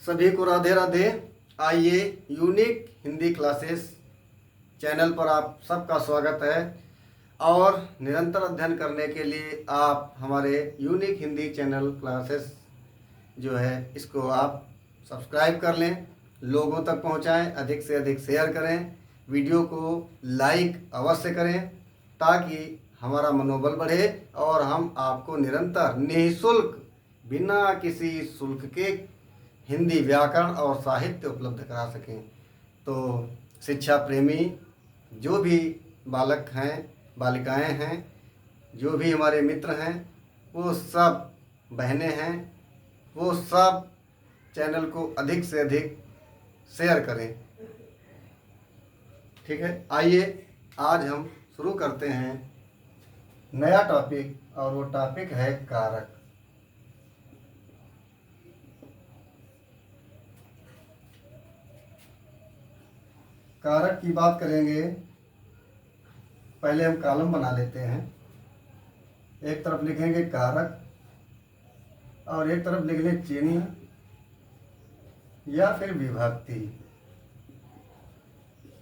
सभी को राधे राधे। आइए, यूनिक हिंदी क्लासेस चैनल पर आप सबका स्वागत है और निरंतर अध्ययन करने के लिए आप हमारे यूनिक हिंदी चैनल क्लासेस जो है इसको आप सब्सक्राइब कर लें, लोगों तक पहुंचाएं, अधिक से अधिक शेयर करें, वीडियो को लाइक अवश्य करें ताकि हमारा मनोबल बढ़े और हम आपको निरंतर निःशुल्क बिना किसी शुल्क के हिंदी व्याकरण और साहित्य उपलब्ध करा सकें। तो शिक्षा प्रेमी जो भी बालक हैं, बालिकाएं हैं, जो भी हमारे मित्र हैं, वो सब बहनें हैं, वो सब चैनल को अधिक से अधिक शेयर करें। ठीक है, आइए आज हम शुरू करते हैं नया टॉपिक और वो टॉपिक है कारक। कारक की बात करेंगे। पहले हम कॉलम बना लेते हैं। एक तरफ लिखेंगे कारक और एक तरफ लिख लें चिन्ह या फिर विभक्ति।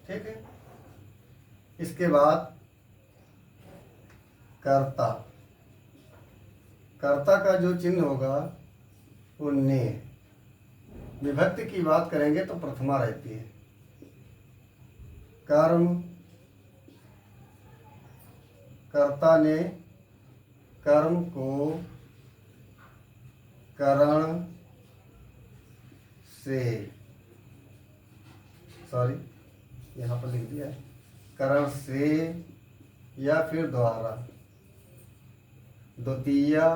ठीक है, इसके बाद कर्ता। कर्ता का जो चिन्ह होगा वो ने। विभक्ति की बात करेंगे तो प्रथमा रहती है। कर्म, कर्ता ने कर्म को करण से, यहाँ पर लिख दिया है, करण से या फिर द्वारा, द्वितीया,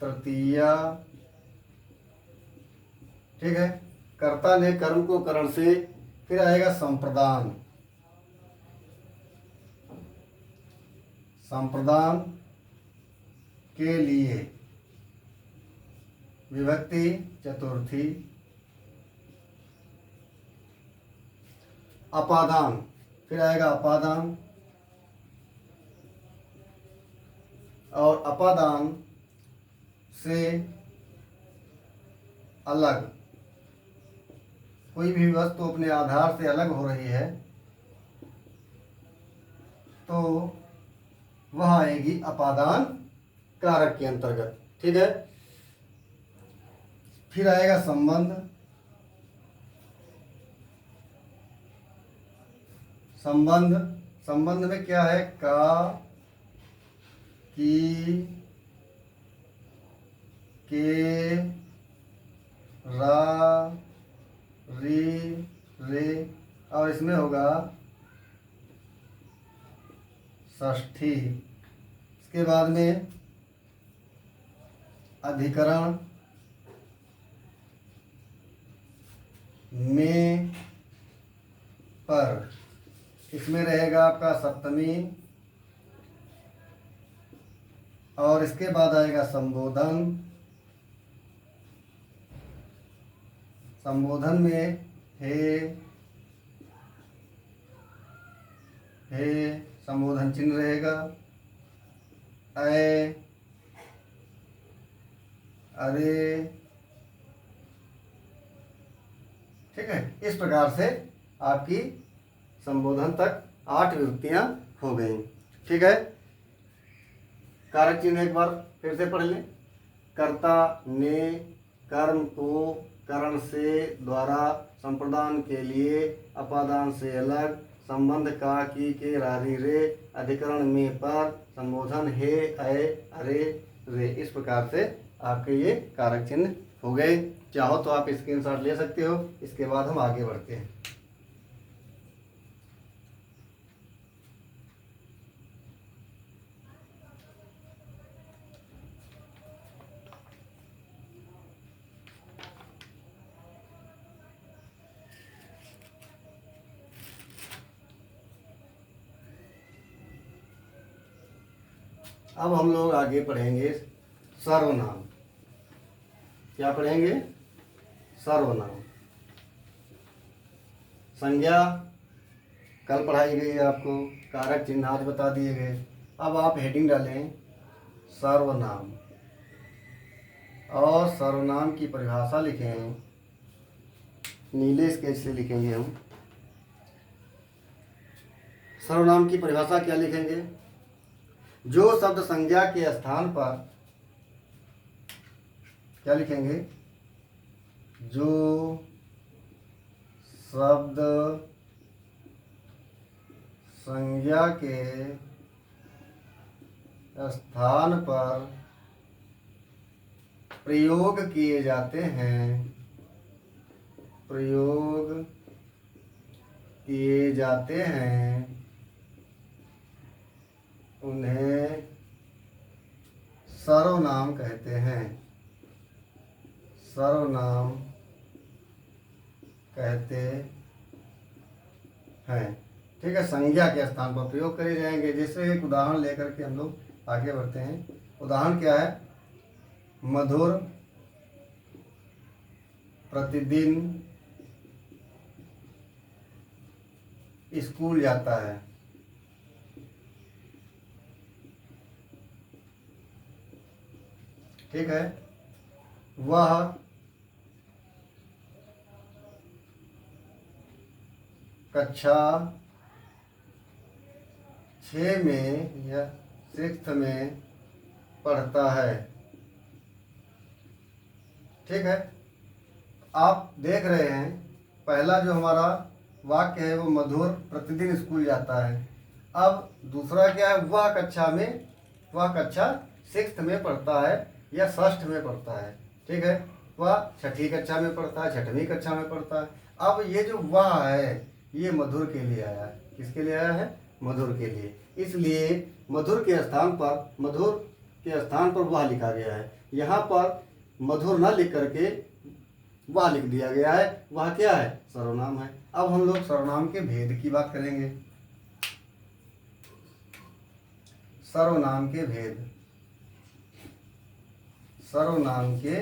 तृतीया। ठीक है, कर्ता ने कर्म को करण से, फिर आएगा संप्रदान। संप्रदान के लिए विभक्ति चतुर्थी। अपादान, फिर आएगा अपादान और अपादान से अलग कोई भी वस्तु अपने आधार से अलग हो रही है तो वह आएगी अपादान कारक के अंतर्गत। ठीक है, फिर आएगा संबंध। संबंध, संबंध में क्या है? का, की, के, रा, री, रे और इसमें होगा षष्ठी। इसके बाद में अधिकरण में पर, इसमें रहेगा आपका सप्तमी और इसके बाद आएगा संबोधन। संबोधन में हे संबोधन चिन्ह रहेगा। ऐ, अरे। ठीक है, इस प्रकार से आपकी संबोधन तक 8 विभक्तियां हो गई। ठीक है, कारक चिन्ह एक बार फिर से पढ़ लें। कर्ता ने कर्म को करण से द्वारा, संप्रदान के लिए, अपादान से अलग, संबंध का, की, के, रारी, रे, अधिकरण में पर, संबोधन हे, ऐ, अरे, रे। इस प्रकार से आपके ये कारक चिन्ह हो गए। चाहो तो आप स्क्रीनशॉट ले सकते हो। इसके बाद हम आगे बढ़ते हैं। अब हम लोग आगे पढ़ेंगे सर्वनाम। क्या पढ़ेंगे? सर्वनाम। संज्ञा कल पढ़ाई गई आपको, कारक चिन्ह आज बता दिए गए। अब आप हेडिंग डालें सर्वनाम। और सर्वनाम की परिभाषा लिखें, नीले स्केच से लिखेंगे हम। सर्वनाम की परिभाषा क्या लिखेंगे? जो शब्द संज्ञा के स्थान पर, क्या लिखेंगे? जो शब्द संज्ञा के स्थान पर प्रयोग किए जाते हैं, प्रयोग किए जाते हैं, उन्हें सर्वनाम कहते हैं, सर्वनाम कहते हैं। ठीक है, संज्ञा के स्थान पर प्रयोग करे जाएंगे। जैसे एक उदाहरण लेकर के हम लोग आगे बढ़ते हैं। उदाहरण क्या है? मधुर प्रतिदिन स्कूल जाता है। ठीक है, वह कक्षा 6 में या 6 में पढ़ता है। ठीक है, आप देख रहे हैं पहला जो हमारा वाक्य है वो मधुर प्रतिदिन स्कूल जाता है। अब दूसरा क्या है? वह कक्षा 6 में पढ़ता है या 6th में पढ़ता है। ठीक है, वह 6ठी कक्षा में पढ़ता है, 6वीं कक्षा में पढ़ता है। अब ये जो वह है ये मधुर के लिए आया है। किसके लिए आया है? मधुर के लिए। इसलिए मधुर के स्थान पर वह लिखा गया है। यहाँ पर मधुर न लिख करके वह लिख दिया गया है। वह क्या है? सर्वनाम है। अब हम लोग सर्वनाम के भेद की बात करेंगे। सर्वनाम के भेद, सर्वनाम के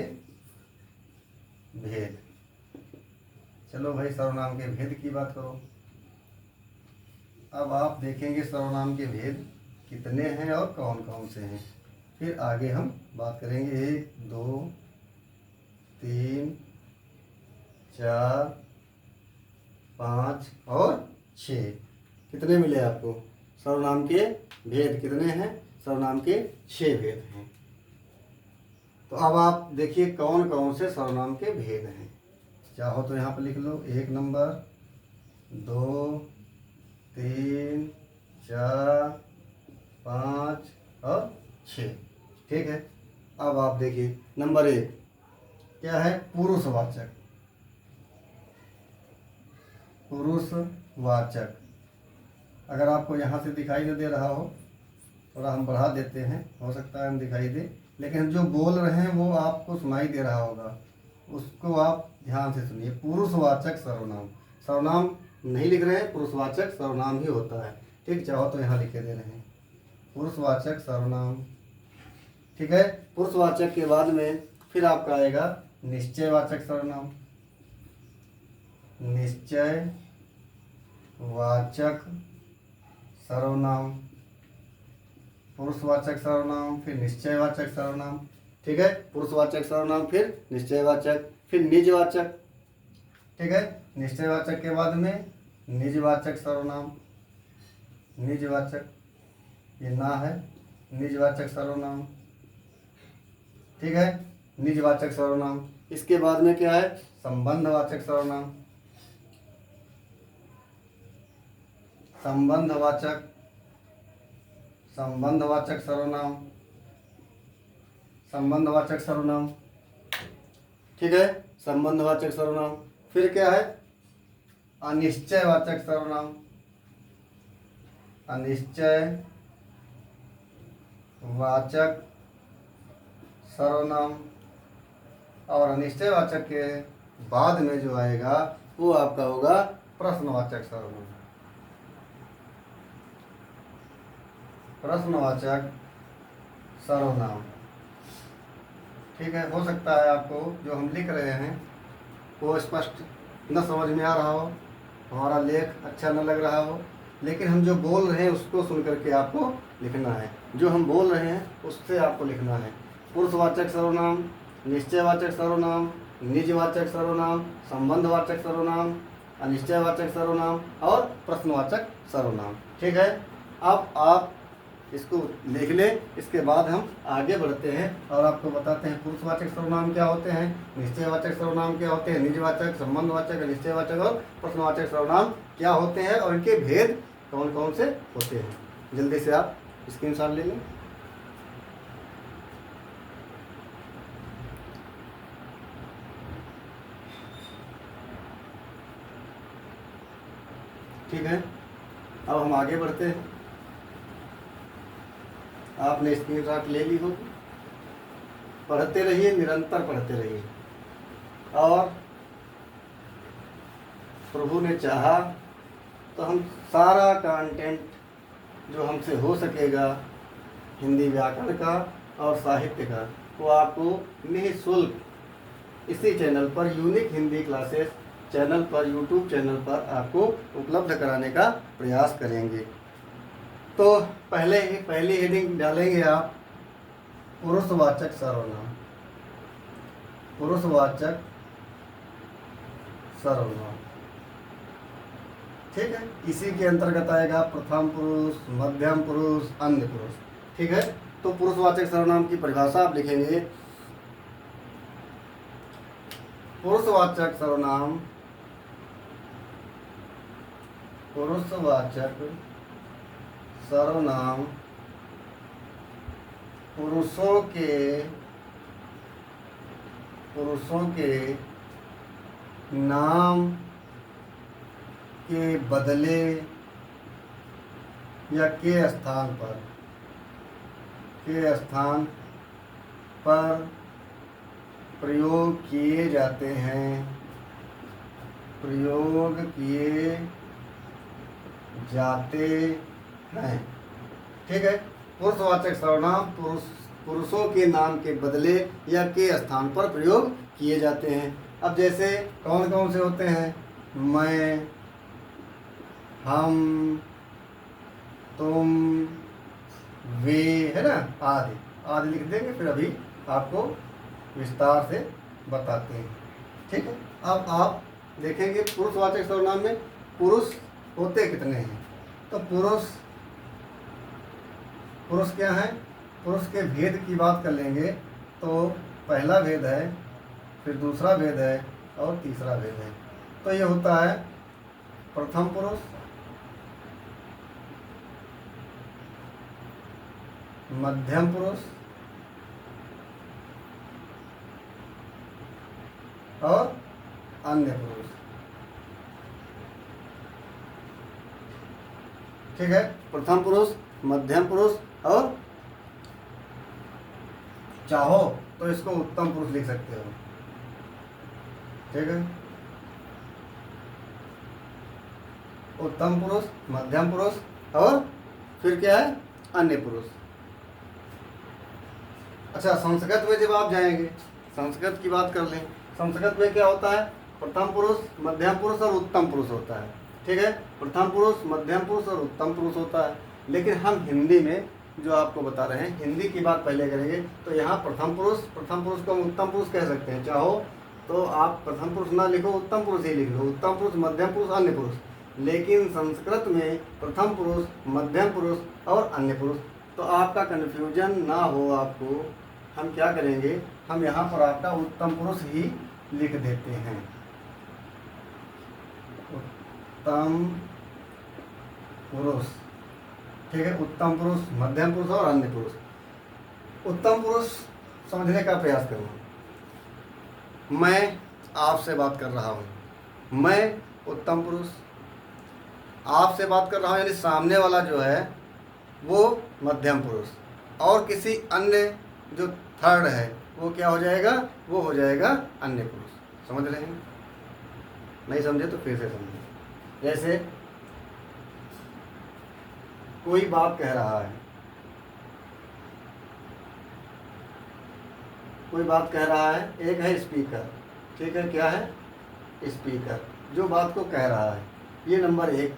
भेद। चलो भाई, सर्वनाम के भेद की बात करो। अब आप देखेंगे सर्वनाम के भेद कितने हैं और कौन कौन से हैं। फिर आगे हम बात करेंगे। 1 2 3 4 5 और 6। कितने मिले आपको? सर्वनाम के भेद कितने हैं? सर्वनाम के 6 भेद हैं। तो अब आप देखिए कौन कौन से सर्वनाम के भेद हैं। चाहो तो यहाँ पर लिख लो। 1 नंबर, 2 3 4 5 और 6। ठीक है, अब आप देखिए नंबर 1 क्या है? पुरुषवाचक। पुरुषवाचक। अगर आपको यहाँ से दिखाई न दे रहा हो, थोड़ा हम बढ़ा देते हैं, हो सकता है हम दिखाई दे, लेकिन जो बोल रहे हैं वो आपको सुनाई दे रहा होगा, उसको आप ध्यान से सुनिए। पुरुषवाचक सर्वनाम, सर्वनाम नहीं लिख रहे हैं, पुरुषवाचक सर्वनाम ही होता है। ठीक, चाहो तो यहाँ लिखे दे रहे हैं पुरुषवाचक सर्वनाम। ठीक है, पुरुषवाचक के बाद में फिर आपका आएगा निश्चयवाचक सर्वनाम। निश्चयवाचक सर्वनाम, पुरुषवाचक सर्वनाम, फिर निश्चयवाचक सर्वनाम। ठीक है, पुरुषवाचक सर्वनाम, फिर निश्चयवाचक, फिर निजवाचक। ठीक है, निश्चयवाचक के बाद में निजवाचक सर्वनाम। निजवाचक, ये ना है, निजवाचक सर्वनाम। ठीक है, निजवाचक सर्वनाम। इसके बाद में क्या है? संबंधवाचक सर्वनाम। संबंधवाचक, संबंधवाचक सर्वनाम, संबंधवाचक सर्वनाम। ठीक है, संबंधवाचक सर्वनाम। फिर क्या है? अनिश्चयवाचक सर्वनाम। अनिश्चयवाचक सर्वनाम। और अनिश्चयवाचक के बाद में जो आएगा वो आपका होगा प्रश्नवाचक सर्वनाम। प्रश्नवाचक सर्वनाम। ठीक है, हो सकता है आपको जो हम लिख रहे हैं वो स्पष्ट न समझ में आ रहा हो, हमारा लेख अच्छा न लग रहा हो, लेकिन हम जो बोल रहे हैं उसको सुन करके आपको लिखना है। जो हम बोल रहे हैं उससे आपको लिखना है। पुरुषवाचक सर्वनाम, निश्चयवाचक सर्वनाम, निजवाचक सर्वनाम, संबंधवाचक सर्वनाम, अनिश्चयवाचक सर्वनाम और प्रश्नवाचक सर्वनाम। ठीक है, अब आप इसको लिख लें। इसके बाद हम आगे बढ़ते हैं और आपको बताते हैं पुरुषवाचक सर्वनाम क्या होते हैं, निश्चयवाचक सर्वनाम क्या होते हैं, निजवाचक, संबंधवाचक, अनिश्चयवाचक और प्रश्नवाचक सर्वनाम क्या होते हैं और इनके भेद कौन कौन से होते हैं। जल्दी से आप स्क्रीनशॉट ले लें। ठीक है, अब हम आगे बढ़ते हैं। आपने स्क्रीनशॉट ले ली होगी। पढ़ते रहिए, निरंतर पढ़ते रहिए और प्रभु ने चाहा तो हम सारा कंटेंट जो हमसे हो सकेगा हिंदी व्याकरण का और साहित्य का वो आपको निःशुल्क इसी चैनल पर यूनिक हिंदी क्लासेस चैनल पर यूट्यूब चैनल पर आपको उपलब्ध कराने का प्रयास करेंगे। तो पहली हेडिंग डालेंगे आप पुरुषवाचक सर्वनाम। पुरुषवाचक सर्वनाम, ठीक है। इसी के अंतर्गत आएगा प्रथम पुरुष, मध्यम पुरुष, अन्य पुरुष। ठीक है, तो पुरुषवाचक सर्वनाम की परिभाषा आप लिखेंगे। पुरुषवाचक सर्वनाम, पुरुषवाचक सर्वनाम पुरुषों के नाम के बदले या के स्थान पर प्रयोग किए जाते हैं, प्रयोग किए जाते हैं। ठीक है, पुरुषवाचक सर्वनाम पुरुषों के नाम के बदले या के स्थान पर प्रयोग किए जाते हैं। अब जैसे कौन कौन से होते हैं, मैं, हम, तुम, वे, है ना, आदि आदि लिख देंगे, फिर अभी आपको विस्तार से बताते हैं। ठीक है, अब आप देखेंगे पुरुषवाचक सर्वनाम में पुरुष होते कितने हैं। तो पुरुष क्या है, पुरुष के भेद की बात कर लेंगे तो पहला भेद है, फिर दूसरा भेद है और तीसरा भेद है। तो ये होता है प्रथम पुरुष, मध्यम पुरुष और अन्य पुरुष। ठीक है, प्रथम पुरुष, मध्यम पुरुष और चाहो तो इसको उत्तम पुरुष लिख सकते हो। ठीक है, उत्तम पुरुष, मध्यम पुरुष और फिर क्या है, अन्य पुरुष। अच्छा, संस्कृत में जब आप जाएंगे, संस्कृत की बात कर लें। संस्कृत में क्या होता है, प्रथम पुरुष, मध्यम पुरुष और उत्तम पुरुष होता है। ठीक है, प्रथम पुरुष, मध्यम पुरुष और उत्तम पुरुष होता है। लेकिन हम हिंदी में जो आपको बता रहे हैं, हिंदी की बात पहले करेंगे। तो यहाँ प्रथम पुरुष को हम उत्तम पुरुष कह सकते हैं। चाहो तो आप प्रथम पुरुष ना लिखो, उत्तम पुरुष ही लिख लो, उत्तम पुरुष, मध्यम पुरुष, अन्य पुरुष। लेकिन संस्कृत में प्रथम पुरुष, मध्यम पुरुष और अन्य पुरुष। तो आपका कन्फ्यूजन ना हो आपको, हम क्या करेंगे, हम यहाँ पर आपका उत्तम पुरुष ही लिख देते हैं। उत्तम पुरुष, ठीक है, उत्तम पुरुष, मध्यम पुरुष और अन्य पुरुष। उत्तम पुरुष समझने का प्रयास करूँ। मैं आपसे बात कर रहा हूँ, मैं उत्तम पुरुष। आपसे बात कर रहा हूँ यानी सामने वाला जो है वो मध्यम पुरुष, और किसी अन्य जो थर्ड है वो क्या हो जाएगा, वो हो जाएगा अन्य पुरुष। समझ रहे हैं? नहीं समझे तो फिर से समझे। जैसे कोई बात कह रहा है, कोई बात कह रहा है, एक है स्पीकर। ठीक है, क्या है, स्पीकर जो बात को कह रहा है, ये नंबर 1।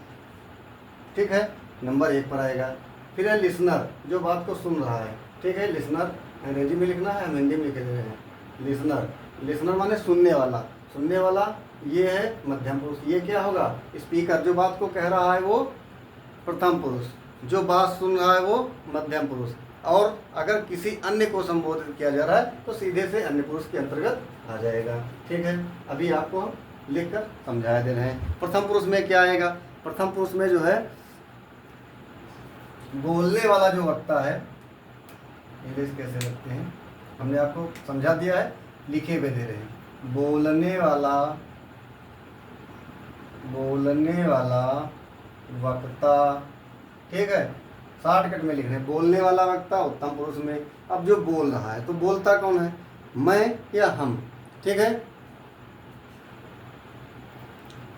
ठीक है, नंबर 1 पर आएगा। फिर है लिसनर जो बात को सुन रहा है। ठीक है, लिसनर अंग्रेजी में लिखना है, हम हिंदी में लिख दे रहे हैं। लिसनर। लिसनर माने सुनने वाला। सुनने वाला ये है मध्यम पुरुष। ये क्या होगा? स्पीकर, जो बात को कह रहा है वो प्रथम पुरुष, जो बात सुन रहा है वो मध्यम पुरुष। और अगर किसी अन्य को संबोधित किया जा रहा है तो सीधे से अन्य पुरुष के अंतर्गत आ जाएगा। ठीक है, अभी आपको हम लिख कर समझा दे रहे हैं। प्रथम पुरुष में क्या आएगा? प्रथम पुरुष में जो है बोलने वाला जो वक्ता है, इंग्लिश कैसे रखते हैं हमने आपको समझा दिया है, लिखे हुए दे रहे हैं। बोलने वाला वक्ता, ठीक है, शॉर्टकट में लिख रहे हैं। बोलने वाला वक्ता उत्तम पुरुष में। अब जो बोल रहा है तो बोलता कौन है? मैं या हम? ठीक है,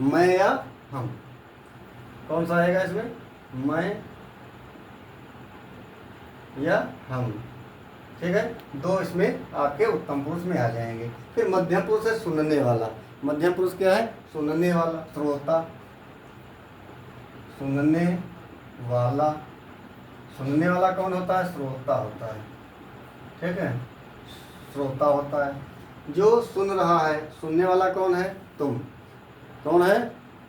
मैं या हम, कौन सा आएगा इसमें? मैं या हम। ठीक है, दो इसमें आपके उत्तम पुरुष में आ जाएंगे। फिर मध्यम पुरुष है सुनने वाला। मध्यम पुरुष क्या है? सुनने वाला, श्रोता। सुनने वाला, सुनने वाला कौन होता है? श्रोता होता है। ठीक है, श्रोता होता है जो सुन रहा है। सुनने वाला कौन है? तुम। कौन है?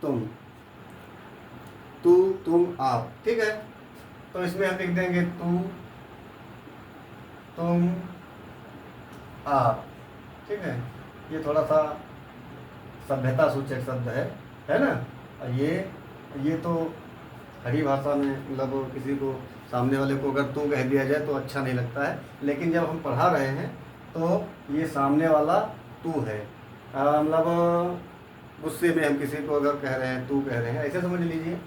तुम, तू, तुम, आप। ठीक है, तो इसमें हम लिख देंगे तू, तुम, आप। ठीक है, ये थोड़ा सा सभ्यता सूचक शब्द है ना। और ये तो खड़ी भाषा में मतलब किसी को, सामने वाले को अगर तू कह दिया जाए तो अच्छा नहीं लगता है, लेकिन जब हम पढ़ा रहे हैं तो ये सामने वाला तू है। मतलब गुस्से में हम किसी को अगर कह रहे हैं, तू कह रहे हैं, ऐसे समझ लीजिए।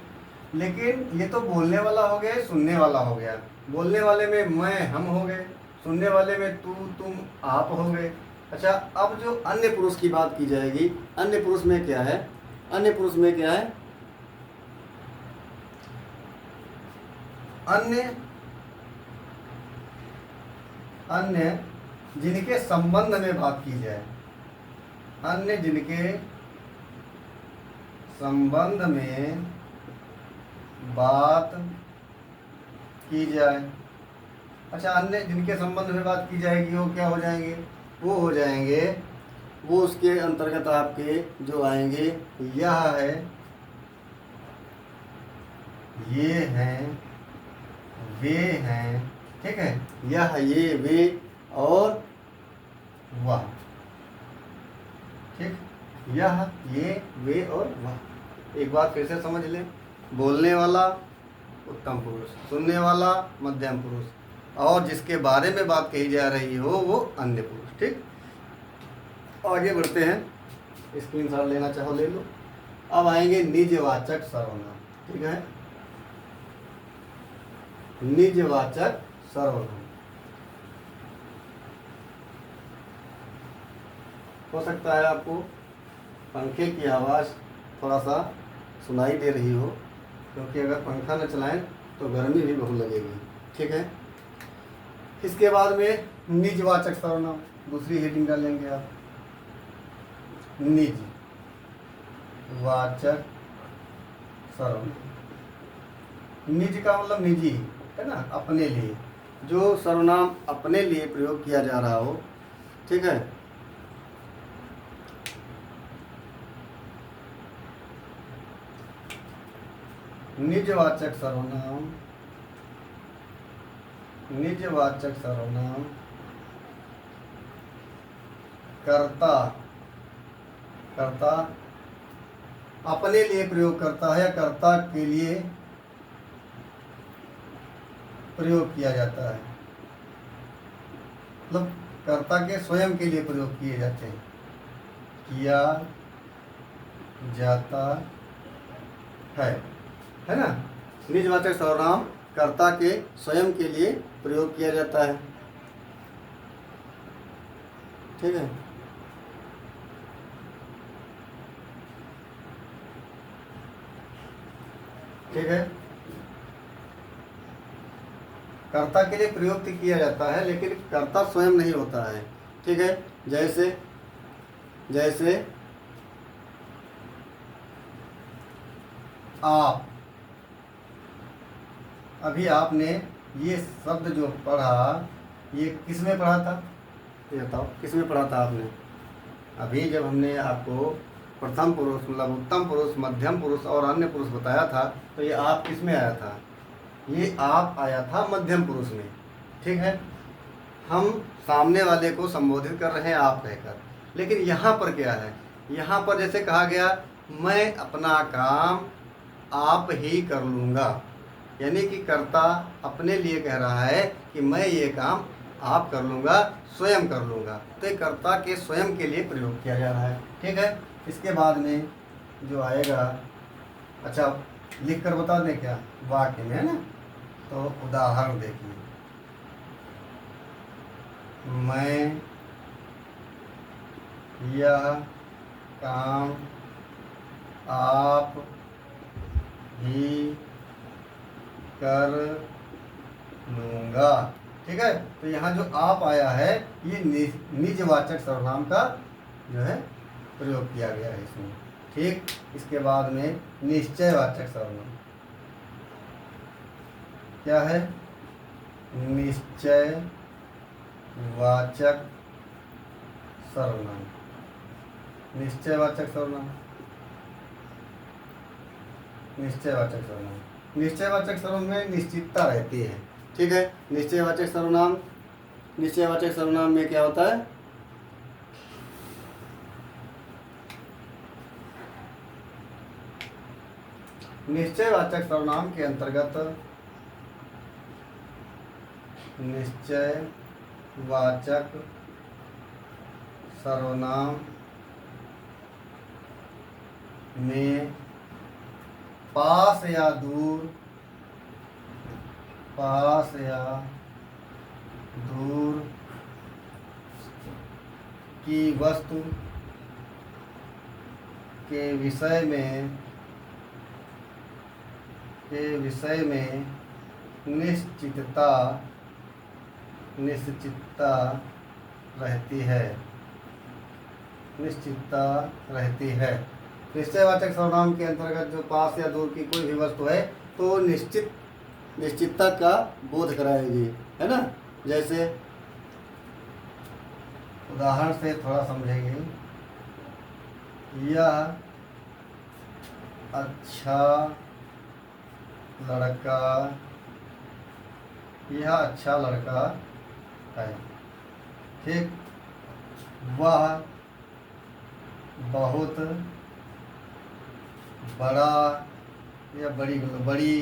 लेकिन ये तो बोलने वाला हो गया, सुनने वाला हो गया। बोलने वाले में मैं, हम हो गए। सुनने वाले में तू, तुम, आप हो गए। अच्छा, अब जो अन्य पुरुष की बात की जाएगी, अन्य पुरुष में क्या है? अन्य पुरुष में क्या है? अन्य जिनके संबंध में बात की जाए। अन्य जिनके संबंध में बात की जाए। अच्छा, अन्य जिनके संबंध में बात की जाएगी वो क्या हो जाएंगे? वो हो जाएंगे, वो उसके अंतर्गत आपके जो आएंगे, यह है, ये हैं, वे हैं। ठीक है, यह, ये, वे और वह। ठीक, यह, ये, वे और वह। एक बार फिर से समझ लें। बोलने वाला उत्तम पुरुष, सुनने वाला मध्यम पुरुष, और जिसके बारे में बात कही जा रही हो वो अन्य पुरुष। ठीक, आगे बढ़ते हैं। स्क्रीनशॉट लेना चाहो ले लो। अब आएंगे निजवाचक सर्वनाम। ठीक है, निजवाचक सर्वनाम। हो सकता है आपको पंखे की आवाज़ थोड़ा सा सुनाई दे रही हो, क्योंकि अगर पंखा न चलाएं तो गर्मी भी बहुत लगेगी। ठीक है, इसके बाद में निजवाचक सर्वनाम, दूसरी हेडिंग डालेंगे आप। निज वाचक सर्वनाम। निज का मतलब निजी है ना, अपने लिए। जो सर्वनाम अपने लिए प्रयोग किया जा रहा हो। ठीक है, निजवाचक सर्वनाम। निजवाचक सर्वनाम कर्ता, कर्ता अपने लिए प्रयोग करता है या कर्ता के लिए प्रयोग किया जाता है। मतलब कर्ता के स्वयं के लिए प्रयोग किए जाते हैं, किया जाता है ना। निजवाचक सर्वनाम कर्ता के स्वयं के लिए प्रयोग किया जाता है। ठीक है, ठीक है, कर्ता के लिए प्रयोग किया जाता है, लेकिन कर्ता स्वयं नहीं होता है। ठीक है, जैसे जैसे आप, अभी आपने ये शब्द जो पढ़ा, ये किस में पढ़ा था? ये बताओ किस में पढ़ा था आपने? अभी जब हमने आपको प्रथम पुरुष मतलब उत्तम पुरुष, मध्यम पुरुष और अन्य पुरुष बताया था, तो ये आप किस में आया था? ये आप आया था मध्यम पुरुष में। ठीक है, हम सामने वाले को संबोधित कर रहे हैं आप कहकर, लेकिन यहाँ पर क्या है? यहाँ पर जैसे कहा गया, मैं अपना काम आप ही कर लूँगा, यानी कि कर्ता अपने लिए कह रहा है कि मैं ये काम आप कर लूँगा, स्वयं कर लूँगा। तो ये कर्ता के स्वयं के लिए प्रयोग किया जा रहा है। ठीक है, इसके बाद में जो आएगा, अच्छा लिख कर बता दें क्या वाक्य में, है ना? तो उदाहरण देखिए, मैं यह काम आप ही कर लूँगा। ठीक है, तो यहाँ जो आप आया है ये निजवाचक सर्वनाम का जो है प्रयोग किया गया है इसमें। ठीक, इसके बाद में निश्चयवाचक सर्वनाम क्या है? निश्चयवाचक सर्वनाम। निश्चयवाचक सर्वनाम, निश्चयवाचक सर्वनाम, निश्चयवाचक सर्वनाम में निश्चितता रहती है। ठीक है, निश्चयवाचक सर्वनाम, निश्चयवाचक सर्वनाम में क्या होता है? निश्चयवाचक सर्वनाम के अंतर्गत निश्चयवाचक सर्वनाम में पास या दूर, पास या दूर की वस्तु के विषय में निश्चितता रहती है, निश्चितता रहती है। निश्चयवाचक सर्वनाम के अंतर्गत जो पास या दूर की कोई भी वस्तु है तो निश्चितता का बोध कराएगी, है ना? जैसे उदाहरण से थोड़ा समझेंगे, यह अच्छा लड़का, यह अच्छा लड़का है। ठीक, वह बहुत बड़ा या बड़ी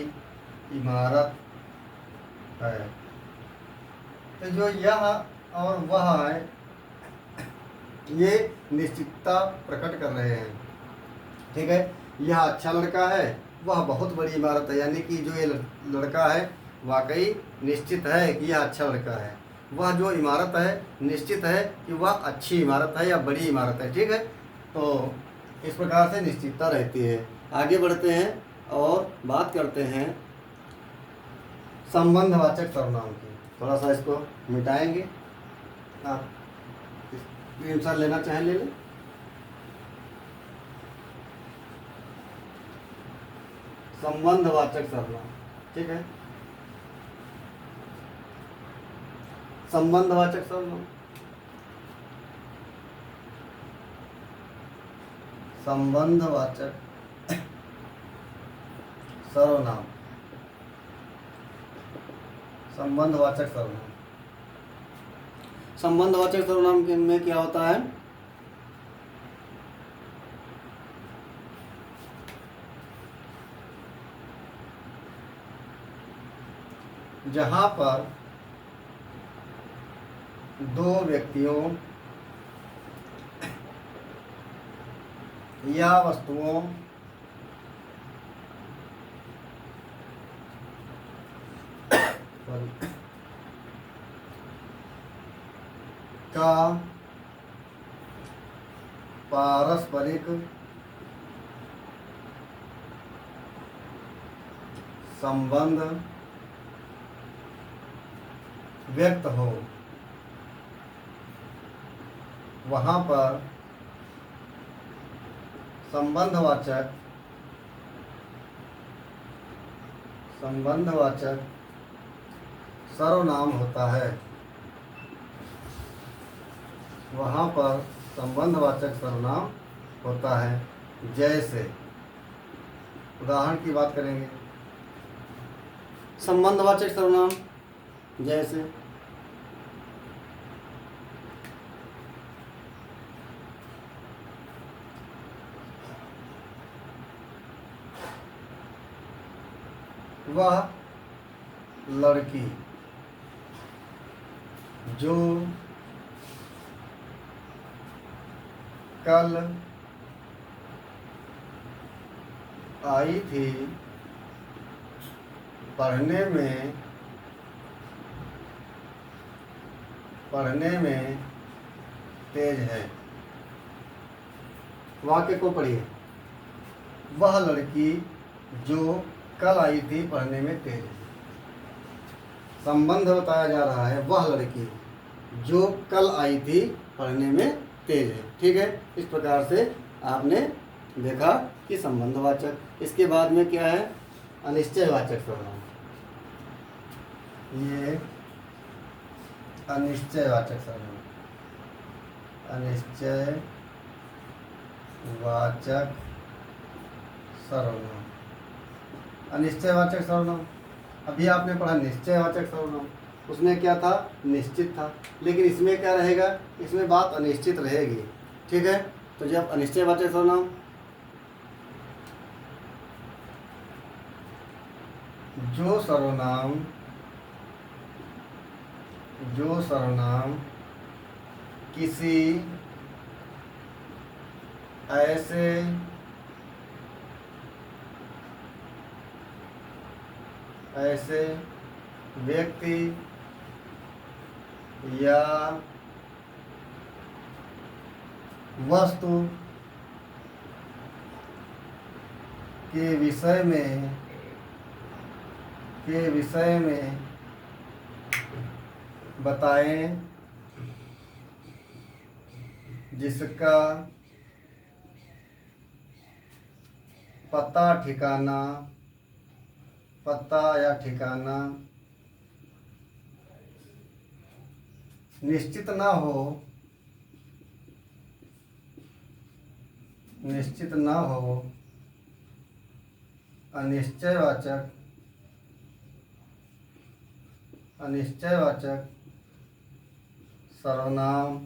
इमारत है। तो जो यह और वह है ये निश्चितता प्रकट कर रहे हैं। ठीक है, यह अच्छा लड़का है, वह बहुत बड़ी इमारत है, यानी कि जो ये लड़का है वाकई निश्चित है कि यह अच्छा लड़का है। वह जो इमारत है निश्चित है कि वह अच्छी इमारत है या बड़ी इमारत है। ठीक है, तो इस प्रकार से निश्चितता रहती है। आगे बढ़ते हैं और बात करते हैं संबंधवाचक सर्वनाम की। थोड़ा सा इसको मिटाएंगे, आप स्क्रीनशॉट लेना चाहें ले लें। संबंधवाचक सर्वनाम, ठीक है, संबंधवाचक सर्वनाम, संबंधवाचक सर्वनाम, संबंधवाचक सर्वनाम। संबंधवाचक सर्वनाम में क्या होता है? जहां पर दो व्यक्तियों या वस्तुओं का पारस्परिक संबंध व्यक्त हो, वहां पर संबंधवाचक सर्वनाम होता है। वहाँ पर संबंधवाचक सर्वनाम होता है। जैसे उदाहरण की बात करेंगे, संबंधवाचक सर्वनाम जैसे वह लड़की जो कल आई थी पढ़ने में तेज है। वाक्य को पढ़िए। वह लड़की जो कल आई थी पढ़ने में तेज है। संबंध बताया जा रहा है, वह लड़की जो कल आई थी पढ़ने में तेज है। ठीक है, इस प्रकार से आपने देखा कि संबंधवाचक। इसके बाद में क्या है, अनिश्चयवाचक सर्वनाम। ये अनिश्चयवाचक सर्वनाम, अनिश्चयवाचक सर्वनाम, अनिश्चयवाचक सर्वनाम। अभी आपने पढ़ा निश्चयवाचक सर्वनाम, उसमें क्या था, निश्चित था। लेकिन इसमें क्या रहेगा, इसमें बात अनिश्चित रहेगी। ठीक है, तो जब अनिश्चयवाचक सर्वनाम जो सर्वनाम किसी ऐसे व्यक्ति या वस्तु के विषय में बताएं जिसका पता या ठिकाना निश्चित ना हो, अनिश्चयवाचक सर्वनाम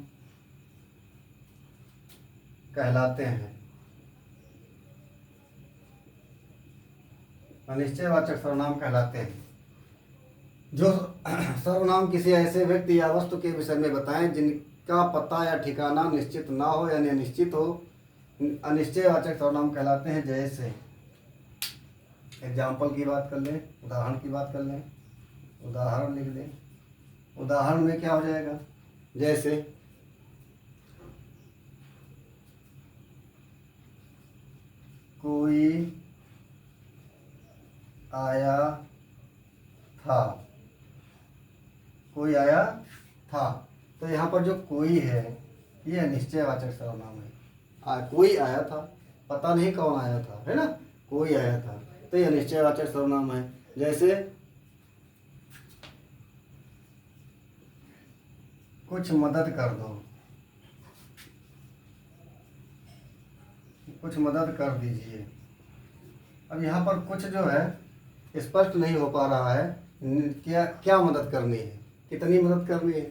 कहलाते हैं। अनिश्चयवाचक सर्वनाम कहलाते हैं जो सर्वनाम किसी ऐसे व्यक्ति या वस्तु के विषय में बताएं जिनका पता या ठिकाना निश्चित ना हो यानी अनिश्चित हो, अनिश्चयवाचक सर्वनाम कहलाते हैं। जैसे एग्जाम्पल की बात कर लें, उदाहरण की बात कर लें, उदाहरण लिख दें। उदाहरण में क्या हो जाएगा, जैसे कोई आया था, तो यहाँ पर जो कोई है ये अनिश्चयवाचक सर्वनाम है। कोई आया था, पता नहीं कौन आया था, है ना, कोई आया था, तो ये अनिश्चयवाचक सर्वनाम है। जैसे कुछ मदद कर दो, कुछ मदद कर दीजिए। अब यहाँ पर कुछ जो है स्पष्ट नहीं हो पा रहा है, क्या मदद करनी है, कितनी मदद करनी है,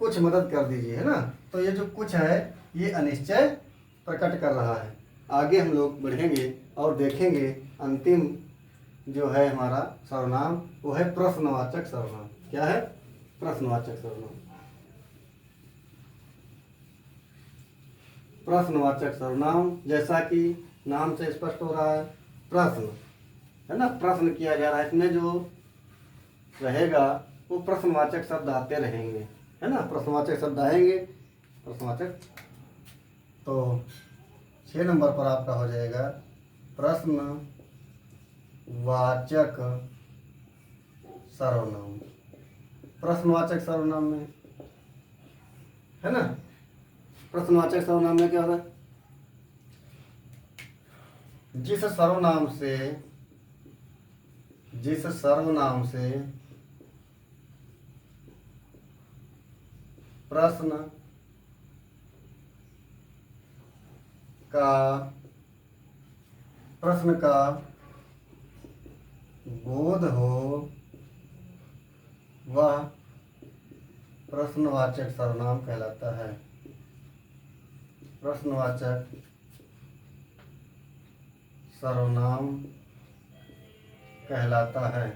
कुछ मदद कर दीजिए, है ना। तो ये जो कुछ है ये अनिश्चय प्रकट कर रहा है। आगे हम लोग बढ़ेंगे और देखेंगे अंतिम जो है हमारा सर्वनाम वो है प्रश्नवाचक सर्वनाम। क्या है, प्रश्नवाचक सर्वनाम। प्रश्नवाचक सर्वनाम जैसा कि नाम से स्पष्ट हो रहा है, प्रश्न है ना, प्रश्न किया जा रहा है, इसमें जो रहेगा वो प्रश्नवाचक शब्द आते रहेंगे, है ना, प्रश्नवाचक शब्द आएंगे, प्रश्नवाचक। तो 6 नंबर पर आपका हो जाएगा प्रश्नवाचक सर्वनाम। प्रश्नवाचक सर्वनाम में, है ना, प्रश्नवाचक सर्वनाम में क्या होता है, जिस सर्वनाम से प्रश्न का प्रश्न का बोध हो वह प्रश्नवाचक सर्वनाम कहलाता है। प्रश्नवाचक सर्वनाम कहलाता है।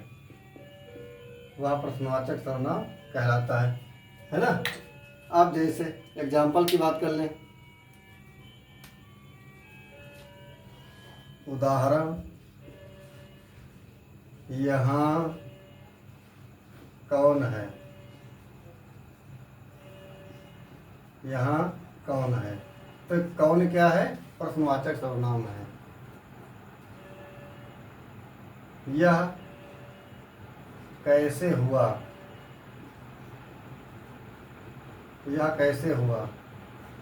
वह प्रश्नवाचक सर्वनाम कहलाता है ना। आप जैसे एग्जाम्पल की बात कर लें, उदाहरण, यहाँ कौन है। यहाँ कौन है, तो कौन क्या है, प्रश्नवाचक सर्वनाम है। यह कैसे हुआ, यह कैसे हुआ,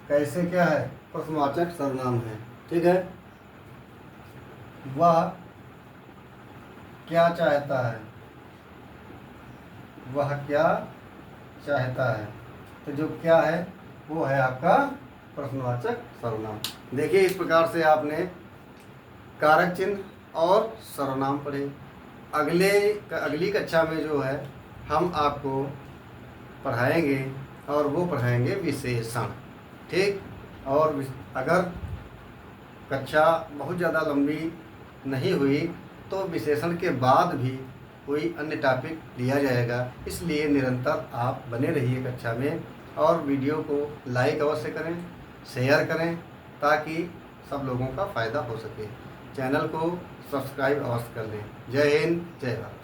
कैसे क्या है, प्रश्नवाचक सर्वनाम है। ठीक है। वह क्या चाहता है, वह क्या चाहता है, तो जो क्या है वो है आपका प्रश्नवाचक सर्वनाम। देखिए इस प्रकार से आपने कारक चिन्ह और सर्वनाम पढ़े। अगली कक्षा में जो है हम आपको पढ़ाएंगे और वो पढ़ाएंगे विशेषण। ठीक। और अगर कक्षा बहुत ज़्यादा लंबी नहीं हुई तो विशेषण के बाद भी कोई अन्य टॉपिक लिया जाएगा। इसलिए निरंतर आप बने रहिए कक्षा में और वीडियो को लाइक अवश्य करें, शेयर करें ताकि सब लोगों का फ़ायदा हो सके। चैनल को सब्सक्राइब अवश्य कर लें। जय हिंद, जय भारत।